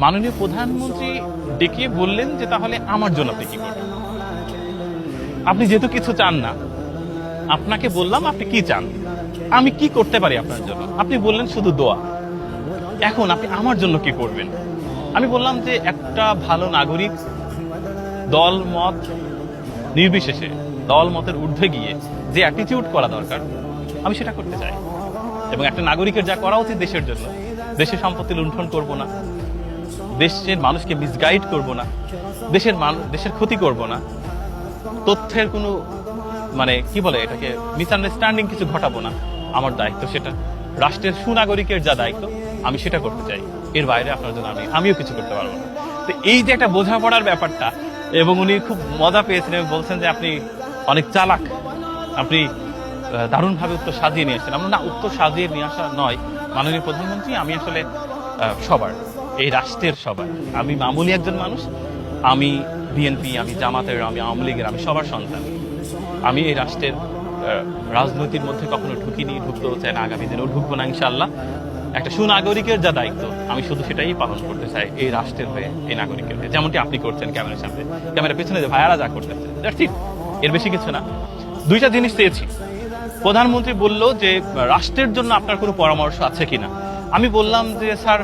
মাননীয় প্রধানমন্ত্রী ডেকে বললেন যে তাহলে আমার জন্য আপনি কি করবেন। আপনি যেহেতু কিছু চান না, আপনাকে বললাম আপনি কি চান, আমি কি করতে পারি আপনার জন্য। আপনি বললেন শুধু দোয়া। এখন আপনি আমার জন্য কি করবেন? আমি বললাম যে একটা ভালো নাগরিক দল মত নির্বিশেষে, দল মতের ঊর্ধ্বে গিয়ে যে অ্যাটিটিউড করা দরকার আমি সেটা করতে চাই। এবং একটা নাগরিকের যা করা উচিত দেশের জন্য, দেশের সম্পত্তি লুণ্ঠন করব না, দেশের মানুষকে মিসগাইড করব না, দেশের ক্ষতি করব না, তথ্যের কোনো কি বলে এটাকে মিসআন্ডারস্ট্যান্ডিং কিছু ঘটাবো না। আমার দায়িত্ব সেটা, রাষ্ট্রের সুনাগরিকের যা দায়িত্ব আমি সেটা করতে চাই। এর বাইরে আপনার জন্য আমিও কিছু করতে পারবো না। তো এই যে একটা বোঝাপড়ার ব্যাপারটা, এবং উনি খুব মজা পেয়েছেন এবং বলছেন যে আপনি অনেক চালাক, আপনি দারুণভাবে উত্তর সাজিয়ে নিয়ে আসছেন। আমরা না, উত্তর সাজিয়ে নিয়ে আসা নয় মাননীয় প্রধানমন্ত্রী, আমি আসলে সবার, এই রাষ্ট্রের সবার, আমি মামুলি একজন মানুষ, আমি বিএনপি, আমি জামাতের, আমি আওয়ামী লীগের, আমি সবার সন্তান। আমি এই রাষ্ট্রের রাজনীতির মধ্যে কখনো ঢুকিনি, ঢুকতেও চাই না, আগামী দিনেও ঢুকবো না ইনশাআল্লাহ। একটা সুনাগরিকের যা দায়িত্ব আমি শুধু সেটাই পালন করতে চাই, এই রাষ্ট্রের হয়ে, এই নাগরিকের হয়ে, যেমনটি আপনি করছেন ক্যামেরার সামনে, ক্যামেরার পেছনে যে ভাইয়ারা যা করতেছে, দ্যাটস ইট, এর বেশি কিছু না। দুইটা জিনিস চেয়েছি। প্রধানমন্ত্রী বলল যে রাষ্ট্রের জন্য আপনার কোনো পরামর্শ আছে কিনা। আমি বললাম যে স্যার,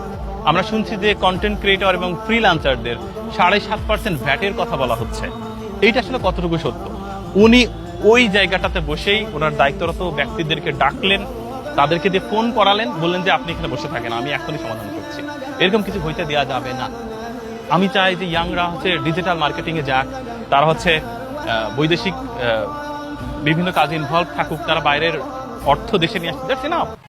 আমরা শুনছি যে কন্টেন্ট ক্রিয়েটর এবং ফ্রিল্যান্সারদের 7.5% ভ্যাটের কথা বলা হচ্ছে, এইটা আসলে কতটুকু সত্য। উনি ওই জায়গাটাতে বসেই ওনার দায়িত্বরত ব্যক্তিদেরকে ডাকলেন, তাদেরকে দিয়ে ফোন করালেন, বললেন যে আপনি এখানে বসে থাকেন, আমি এখনই সমাধান করছি। এরকম কিছু হইতে দেওয়া যাবে না। আমি চাই যে ইয়াংরা ডিজিটাল মার্কেটিং এ যাক, তারা বৈদেশিক বিভিন্ন কাজে ইনভলভ থাকুক, তারা বাইরের অর্থ দেশে নিয়ে আসতে, দ্যাটস এনাফ।